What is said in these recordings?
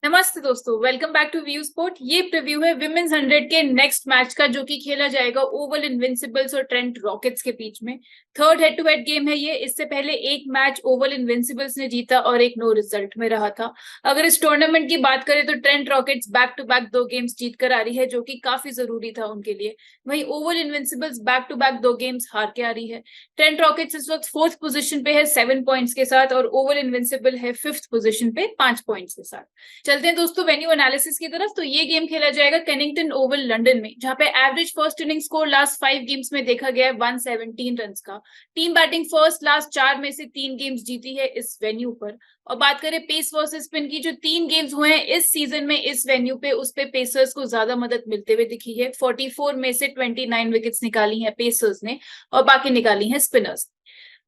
नमस्ते दोस्तों, welcome back to view sport. ये प्रीव्यू है विमेंस 100 के नेक्स्ट मैच का, जो कि खेला जाएगा ओवल इनविंसिबल्स और ट्रेंट रॉकेट्स के बीच में। Third head to head game है ये। इससे पहले एक मैच ओवल इनविंसिबल्स ने जीता और एक नो रिजल्ट में रहा था। अगर इस टूर्नामेंट की बात करें तो Trent Rockets back to back 2 games जीत कर आ रही है, जो कि काफी जरूरी था उनके लिए। वहीं Oval Invincibles back to back 2 games हार के आ रही है। ट्रेंट रॉकेट्स इस वक्त 4th पोजीशन पे है 7 पॉइंट्स के साथ, और ओवल इनविंसिबल है 5th पोजीशन पे 5 पॉइंट्स के साथ। चलते हैं दोस्तों वेन्यू एनालिसिस की तरफ। तो ये गेम खेला जाएगा केनिंगटन ओवल लंदन में, जहां पे average first inning score last 5 games में देखा गया है 117 रन का। टीम बैटिंग फर्स्ट लास्ट 4 में से 3 गेम्स जीती है इस वेन्यू पर। और बात करें पेस वर्सेस स्पिन की, जो 3 गेम्स हुए हैं इस सीजन में इस वेन्यू पे, उस पे पेसर्स को ज्यादा मदद मिलते हुए दिखी है। 44 में से 29 विकेट्स निकाली हैं पेसर्स ने और बाकी निकाली हैं स्पिनर्स।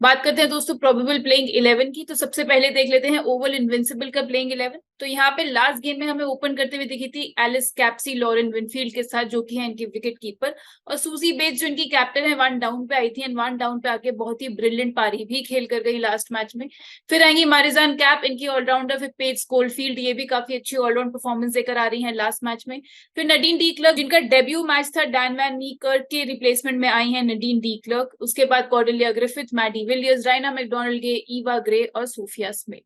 बात करते हैं दोस्तों प्रोबेबल प्लेइंग 11 की। तो सबसे पहले देख लेते हैं ओवल इनविंसिबल का प्लेइंग 11। तो यहाँ पे लास्ट गेम में हमें ओपन करते हुए दिखी थी एलिस कैप्सी लॉरेन विनफील्ड के साथ, जो कि है इनकी विकेट कीपर, और सूजी बेट्स जो इनकी कैप्टन है 1 डाउन पे आई थी, एंड 1 डाउन पे आके बहुत ही ब्रिलियंट पारी भी खेल कर गई लास्ट मैच में। फिर आएंगी मारिजान कैप, इनकी ऑलराउंडर। फिर पेज कोलफील्ड, ये भी काफी अच्छी ऑलराउंड परफॉर्मेंस देकर आ रही है लास्ट मैच में। फिर नडीन डी क्लर्क, जिनका डेब्यू मैच था डैन वैन नीकर्क के रिप्लेसमेंट में आई है नडीन डी क्लर्क। उसके बाद Cordelia Griffith, Maddy Villiers, Diana McDonald Gay, Eva Gray और सोफिया स्मिथ।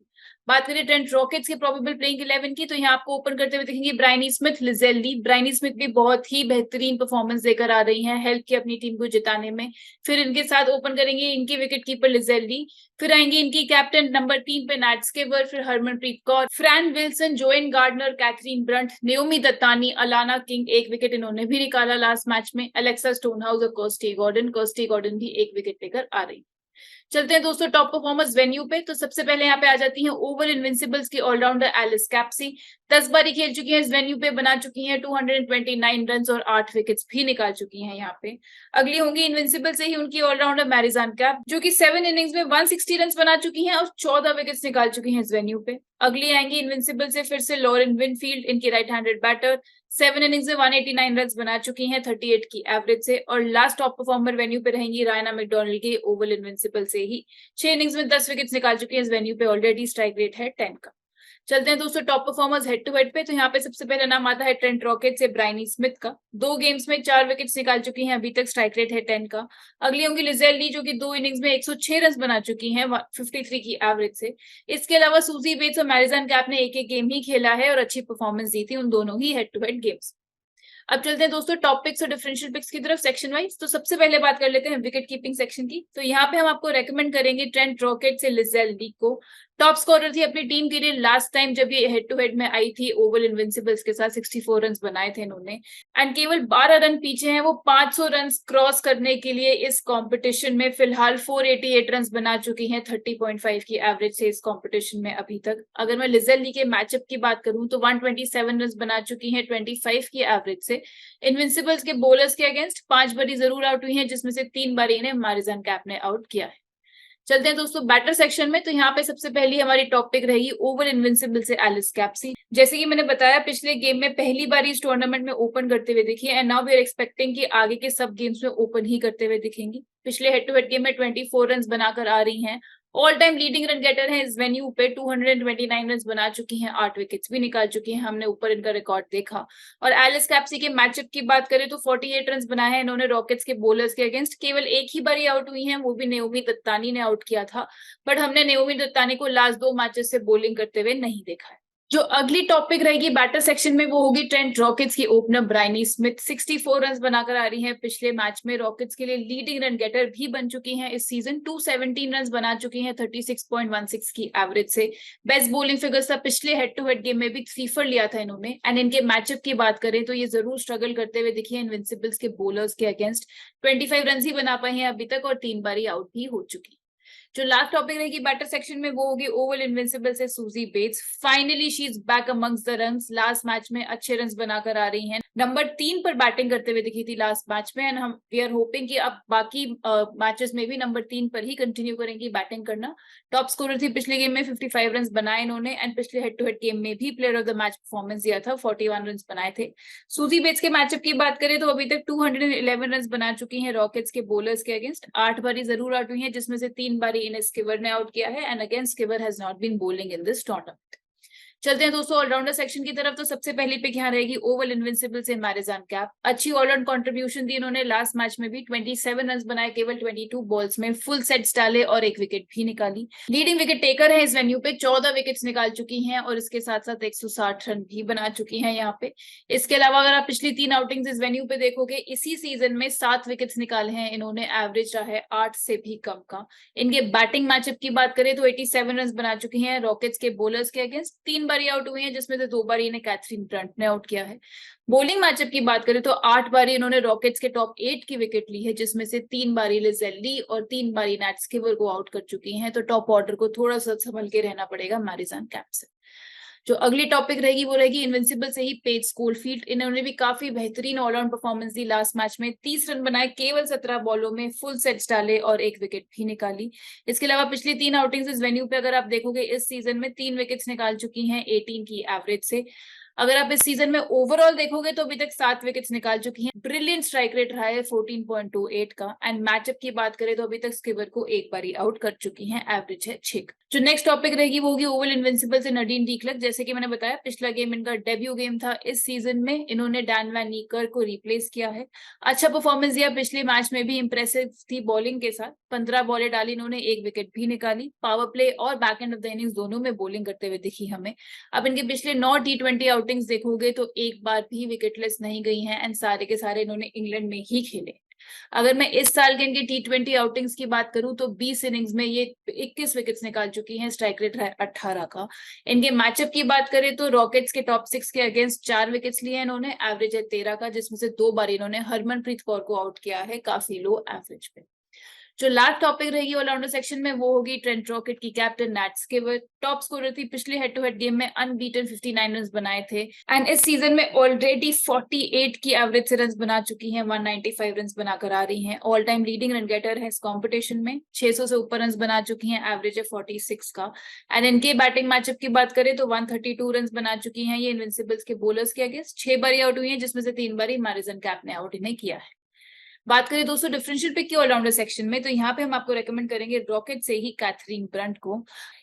बात करें ट्रेंट रॉकेट्स के प्रोबेबल प्लेइंग 11 की, तो यहाँ आपको ओपन करते हुए दिखेंगे Bryony Smith, Lizelle Lee. Bryony Smith भी बहुत ही बेहतरीन परफॉर्मेंस देकर आ रही हैं, हेल्प की अपनी टीम को जिताने में। फिर इनके साथ ओपन करेंगे इनकी विकेट कीपर लिजेल ली। फिर आएंगे इनकी कैप्टन नंबर 3 पे नैट स्किवर, फिर Harmanpreet Kaur, Fran Wilson, Joanne Gardner, Katherine Brunt, Naomi Dattani, Alana King, एक विकेट इन्होंने भी निकाला लास्ट मैच में, अलेक्सा स्टोनहाउस और कर्स्टी गॉर्डन भी एक विकेट लेकर आ रही। चलते हैं दोस्तों टॉप परफॉर्मर्स वेन्यू पे। तो सबसे पहले यहाँ पे आ जाती हैं ओवल इनविंसिबल्स की ऑलराउंडर एलिस कैप्सी। 10 बारी खेल चुकी हैं इस वेन्यू पे, बना चुकी हैं 229 रन और 8 विकेट्स भी निकाल चुकी हैं यहाँ पे। अगली होंगी इनविंसिबल से ही उनकी ऑलराउंडर मैरिजान कैप, जो कि 7 इनिंग्स में 160 रन बना चुकी हैं और 14 विकेट्स निकाल चुकी हैं इस वेन्यू पे। अगली आएंगी इनविंसिबल से फिर से लॉरेन विनफील्ड, इनकी राइट हैंडेड बैटर। 7 इनिंग्स में 189 रन बना चुकी हैं 38 की एवरेज से। और लास्ट टॉप परफॉर्मर वेन्यू पे रहेंगी रायना मैकडोनल्ड के ओवल इनविंसिबल से ही। 6 इनिंग्स में 10 विकेट्स निकाल चुकी है इस वेन्यू पे, ऑलरेडी स्ट्राइक रेट है 10 का। चलते हैं दोस्तों top performers head to head पे। तो यहाँ पे सबसे पहला नाम आता है ट्रेंट रॉकेट से ब्राइनी स्मिथ का। 2 गेम्स में 4 विकेट्स निकाल चुकी हैं, अभी तक स्ट्राइक रेट है 10 का। अगली होंगी लिजेल ली, जो कि 2 इनिंग्स में 106 रन बना चुकी हैं 53 की एवरेज से। इसके अलावा सूजी बेट्स और मैरिजान कैप ने एक गेम ही खेला है और अच्छी परफॉर्मेंस दी थी उन दोनों ही हेड टू हेड गेम्स। अब चलते हैं दोस्तों टॉप पिक्स और डिफरेंशियल पिक्स की तरफ सेक्शन वाइज। तो सबसे पहले बात कर लेते हैं विकेट कीपिंग सेक्शन की। तो यहाँ पे हम आपको रेकमेंड करेंगे ट्रेंट रॉकेट से लिजेल ली को। टॉप स्कोरर थी अपनी टीम के लिए लास्ट टाइम जब ये हेड टू हेड में आई थी ओवल इनविंसिबल्स के साथ, 64 रन बनाए थे इन्होंने, एंड केवल 12 रन पीछे हैं वो 500 रन क्रॉस करने के लिए इस कंपटीशन में। फिलहाल 488 रन बना चुकी हैं 30.5 की एवरेज से इस कंपटीशन में अभी तक। अगर मैं लिजेल ली के मैचअप की बात करूं तो 127 रन बना चुकी हैं 25 की एवरेज से। इनविंसिबल्स के बॉलर्स के अगेंस्ट 5 बारी जरूर आउट हुई हैं, जिसमें से 3 बारी इन्हें मारिजान कैप ने आउट किया है। चलते हैं दोस्तों बैटर सेक्शन में। तो यहाँ पे सबसे पहली हमारी टॉप पिक रहेगी ओवल इनविंसिबल से एलिस कैप्सी। जैसे कि मैंने बताया पिछले गेम में पहली बार इस टूर्नामेंट में ओपन करते हुए दिखी है, and now we are expecting कि आगे के सब गेम्स में ओपन ही करते हुए दिखेंगी। पिछले हेड टू हेड गेम में 24 रन बनाकर आ रही हैं। All time leading run getter है इस वेन्यू पे, 229 रन बना चुकी हैं, 8 विकेट्स भी निकाल चुकी हैं, हमने ऊपर इनका रिकॉर्ड देखा। और एलिस कैप्सी के मैचअप की बात करें तो 48 रन बनाए हैं इन्होंने रॉकेट्स के बॉलर्स के अगेंस्ट। केवल एक ही बारी आउट हुई हैं, वो भी नेओमी दत्तानी ने आउट किया था, बट हमने नेओमी दत्तानी को लास्ट 2 मैचेस से बॉलिंग करते हुए नहीं देखा है। जो अगली टॉपिक रहेगी बैटर सेक्शन में वो होगी ट्रेंट रॉकेट्स की ओपनर ब्राइनी स्मिथ। 64 रन बनाकर आ रही हैं पिछले मैच में, रॉकेट्स के लिए लीडिंग रन गेटर भी बन चुकी हैं इस सीजन। 217 रन बना चुकी हैं 36.16 की एवरेज से। बेस्ट बॉलिंग फिगर्स था पिछले हेड टू हेड गेम में भी 3 for लिया था इन्होंने। एंड इनके मैचअप की बात करें तो ये जरूर स्ट्रगल करते हुए दिखी है इनविंसिबल्स के बॉलर्स के अगेंस्ट। 25 रन ही बना पाए हैं अभी तक और 3 बारी आउट भी हो चुकी। जो लास्ट टॉपिक रहेगी बैटर सेक्शन में वो होगी ओवल इनविंसिबल से Suzie Bates. Finally she is back amongst the runs. Last match में अच्छे रन्स बनाकर आ रही हैं, नंबर 3 पर बैटिंग करते हुए दिखी थी लास्ट मैच में, एंड हम वी आर होपिंग कि अब बाकी मैचेस में भी नंबर 3 पर ही कंटिन्यू करेंगी बैटिंग करना। टॉप स्कोरर थी पिछले गेम में, 55 रन बनाए इन्होंने, एंड पिछले हेड टू हेड गेम में भी player of the match performance दिया था, 41 रन बनाए थे। सूजी बेट्स के मैचअप की बात करें तो अभी तक 211 रन बना चुकी हैं रॉकेट्स के बॉलर्स के अगेंस्ट। 8 बारी जरूर आउट हुई है, जिसमें से 3 बारी इन्हें स्किवर ने आउट किया है, and again Sciver has not been bowling in this tournament. चलते हैं दोस्तों ऑलराउंडर सेक्शन की तरफ। तो सबसे पहली पिक यहाँ रहेगी ओवल इनविंसिबल से मैरिजान कैप। अच्छी ऑलराउंड कंट्रीब्यूशन दी इन्होंने, लास्ट मैच में भी 27 रन बनाए केवल 22 बॉल्स में, फुल सेट्स डाले और एक विकेट भी निकाली। लीडिंग विकेट टेकर है इस वेन्यू पे, 14 विकेट्स निकाल चुकी हैं और इसके साथ साथ 160 रन भी बना चुकी हैं यहाँ पे। इसके अलावा अगर आप पिछली 3 आउटिंग्स इस वेन्यू पे देखोगे, इसी सीजन में 7 विकेट्स निकाले हैं इन्होंने, एवरेज रहा है 8 से भी कम का। इनके बैटिंग मैचअप की बात करें तो 87 रन बना चुकी हैं रॉकेट्स के बॉलर्स के अगेंस्ट, 3 बारी आउट हुई हैं जिसमें से 2 बारी इन्हें कैथरीन ब्रंट ने आउट किया है। बॉलिंग मैचअप की बात करें तो 8 बारी इन्होंने रॉकेट्स के टॉप 8 की विकेट ली है, जिसमें से 3 बारी लिजेल्ली और 3 बारी नैट स्किवर को आउट कर चुकी हैं। तो टॉप ऑर्डर को थोड़ा सा संभल के रहना पड़ेगा मैरिजान कैप से। जो अगली टॉपिक रहेगी वो रहेगी इनविंसिबल से ही पेज स्कोलफील्ड। इन्होंने भी काफी बेहतरीन ऑलराउंड परफॉर्मेंस दी लास्ट मैच में, 30 रन बनाए केवल 17 बॉलों में, फुल सेट्स डाले और एक विकेट भी निकाली। इसके अलावा पिछली 3 आउटिंग्स इस वेन्यू पे अगर आप देखोगे, इस सीजन में 3 विकेट्स निकाल चुकी हैं 18 की एवरेज से। अगर आप इस सीजन में ओवरऑल देखोगे तो अभी तक 7 विकेट्स निकाल चुकी हैं। ब्रिलियंट स्ट्राइक रेट रहा है 14.28 का। एंड मैचअप की बात करें तो अभी तक स्किवर को एक बारी आउट कर चुकी हैं, एवरेज है 6। जो नेक्स्ट टॉपिक रहेगी वो होगी ओवल इनविंसिबल से नडीन डी क्लर्क। जैसे कि मैंने बताया, पिछला गेम इनका डेब्यू गेम था इस सीजन में, इन्होंने डैन वैन नीकर को रिप्लेस किया है। अच्छा परफॉर्मेंस दिया पिछले मैच में भी, इंप्रेसिव थी बॉलिंग के साथ, 15 बॉलें डाली इन्होंने, एक विकेट भी निकाली। पावर प्ले और back end of the innings दोनों में बॉलिंग करते हुए दिखी हमें। अब इनके पिछले 9 T20 आउटिंग्स देखोगे तो एक बार भी विकेटलेस नहीं गई हैं एंड सारे के सारे इन्होंने इंग्लैंड में ही खेले। अगर मैं इस साल के इनके T20 आउटिंग्स की बात करूं तो 20 इनिंग्स में ये 21 विकेट्स निकाल चुकी हैं, स्ट्राइक रेट है 18 का। इनके मैचअप की बात करें तो रॉकेट्स के टॉप 6 के अगेंस्ट 4 विकेट्स लिए हैं इन्होंने, एवरेज है 13 का, जिसमें से 2 बार इन्होंने हरमनप्रीत कौर को आउट किया है, काफी लो एवरेज पे। जो लास्ट टॉपिक रहेगी ऑलराउंडर सेक्शन में वो होगी ट्रेंट रॉकेट की कैप्टन नैट स्किवर। टॉप स्कोरर थी, पिछले हेड टू हेड गेम में अनबीटन 59 रन बनाए थे एंड इस सीजन में ऑलरेडी 48 की एवरेज से रन बना चुकी हैं, 195 रन बनाकर आ रही हैं। All time leading run getter है इस कॉम्पिटिशन में, 600 से ऊपर रन बना चुकी हैं, एवरेज है 46 का। एंड इनके बैटिंग मैचअप की बात करें तो 132 रन बना चुकी हैं ये इनविंसिबल्स के बॉलर्स के अगेंस्ट, 6 बारी आउट हुई है जिसमें से 3 बारी मैरिजन कैप ने आउट इन्हें किया है। बात करें दोस्तों डिफरेंशियल पिक की ऑलराउंडर सेक्शन में, तो यहाँ पे हम आपको रेकमेंड करेंगे रॉकेट से ही कैथरीन ब्रंट को।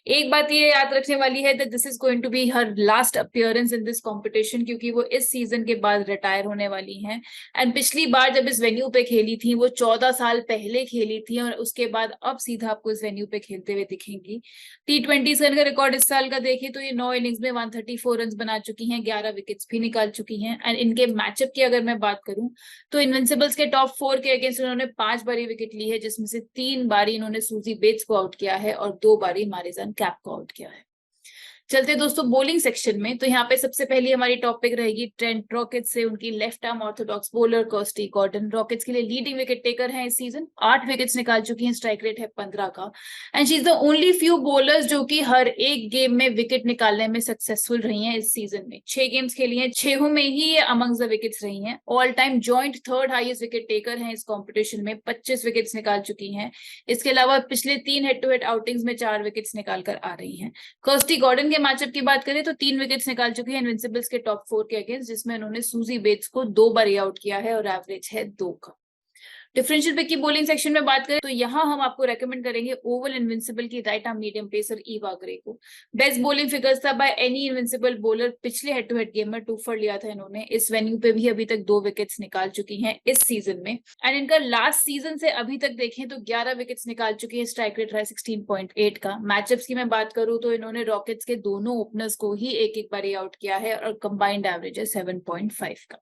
एक बात ये याद रखने वाली है that this is going to be her last appearance in this competition, क्योंकि वो इस सीजन के बाद रिटायर होने वाली हैं। एंड पिछली बार जब इस वेन्यू पे खेली थी वो 14 साल पहले खेली थी और उसके बाद अब सीधा आपको इस वेन्यू पे खेलते हुए दिखेंगी। T20 का रिकॉर्ड इस साल का देखें तो ये 9 इनिंग्स में 134 रन बना चुकी हैं, 11 विकेट्स भी निकाल चुकी हैं। एंड इनके मैचअप की अगर मैं बात करूं तो इनविंसिबल्स के टॉप 4 के अगेंस्ट उन्होंने 5 बारी विकेट ली है, जिसमें से 3 बारी इन्होंने सूजी बेट्स को आउट किया है और 2 बारी मैरिजन कैप को आउट किया है। चलते दोस्तों बॉलिंग सेक्शन में, तो यहाँ पे सबसे पहली हमारी टॉपिक रहेगी ट्रेंट रॉकेट्स से उनकी left arm orthodox bowler Kirsty Gordon. Rockets के लिए लीडिंग विकेट टेकर है इस सीजन, 8 विकेट्स निकाल चुकी हैं, स्ट्राइक रेट है 15 का। And she is the only few bowlers जो कि हर एक गेम में विकेट निकालने में सक्सेसफुल रही हैं इस सीजन में। 6 गेम्स खेली हैं, 6 में ही ये अमंग्स द विकेट्स रही हैं। All time joint 3rd highest wicket taker है इस कॉम्पिटिशन में, 25 विकेट्स निकाल चुकी हैं। इसके अलावा पिछले 3 हेड टू हेड आउटिंग्स में 4 विकेट्स निकाल कर आ रही हैं। किर्स्टी गॉर्डन के मैचअप की बात करें तो 3 विकेट्स निकाल चुकी है इनविंसिबल्स के टॉप 4 के अगेंस्ट, जिसमें उन्होंने सूजी बेट्स को 2 बार आउट किया है और एवरेज है 2 का। डिफरेंशियल पिक की बॉलिंग सेक्शन में बात करें तो यहाँ हम आपको रेकमेंड करेंगे ओवल इनविंसिबल की right arm medium pacer Eva grey को। बेस्ट बॉलिंग फिगर्स था बाय एनी इनविंसिबल बॉलर, पिछले हेड टू हेड गेम में 2 for लिया था इन्होंने। इस वेन्यू पे भी अभी तक 2 विकेट्स निकाल चुकी हैं इस सीजन में। एंड इनका लास्ट सीजन से अभी तक देखें तो 11 विकेट्स निकाल चुकी है, स्ट्राइक रेट रहा है 16.8 का। मैचअप्स की मैं बात करूं तो इन्होंने रॉकेट्स के दोनों ओपनर्स को ही एक बार आउट किया है और कंबाइंड एवरेज है 7.5 का।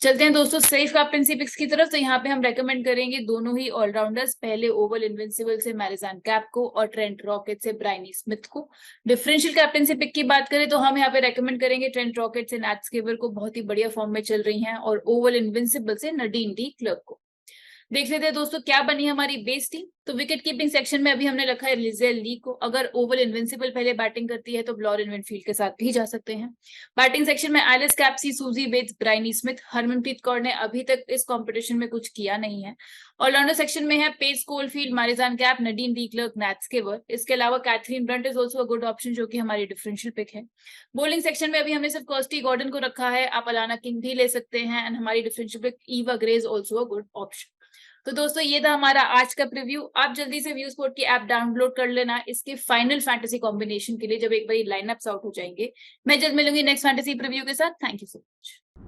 चलते हैं दोस्तों सेफ कैप्टेंसी पिक्स की तरफ। तो यहाँ पे हम रेकमेंड करेंगे दोनों ही ऑलराउंडर्स, पहले ओवल इनविंसिबल से मैरिजान कैप को और ट्रेंट रॉकेट से ब्रायनी स्मिथ को। डिफरेंशियल कैप्टेंसी पिक की बात करें तो हम यहाँ पे रेकमेंड करेंगे ट्रेंट रॉकेट से नैट स्किवर को, बहुत ही बढ़िया फॉर्म में चल रही हैं, और ओवल इनविंसिबल से नडीन डी क्लर्क को। देख लेते हैं दोस्तों क्या बनी हमारी बेस टीम। तो विकेट कीपिंग सेक्शन में अभी हमने रखा है लिजेल ली को। अगर ओवल इनविंसिबल पहले बैटिंग करती है तो लॉरेन विनफील्ड के साथ भी जा सकते हैं। बैटिंग सेक्शन में Alice Capsey, Suzie Bates, Bryony Smith, Harmanpreet Kaur ने अभी तक इस कंपटीशन में कुछ किया नहीं है। ऑलराउंडर सेक्शन में है पेस Caulfield, Marizanne Kapp, Nadine de Klerk, Nat Sciver. इसके अलावा Katherine Brunt is also a good option, जो कि हमारी डिफरेंशियल पिक है। बॉलिंग सेक्शन में अभी हमने सिर्फ किर्स्टी गॉर्डन को रखा है, आप अलाना किंग भी ले सकते हैं। एंड हमारी differential pick Eva Gray is also a good option. तो दोस्तों ये था हमारा आज का प्रीव्यू। आप जल्दी से व्यू स्पोर्ट की ऐप डाउनलोड कर लेना इसके फाइनल फैंटेसी कॉम्बिनेशन के लिए, जब एक बार लाइनअप्स आउट हो जाएंगे। मैं जल्द मिलूंगी नेक्स्ट फैंटेसी प्रीव्यू के साथ। Thank you so much.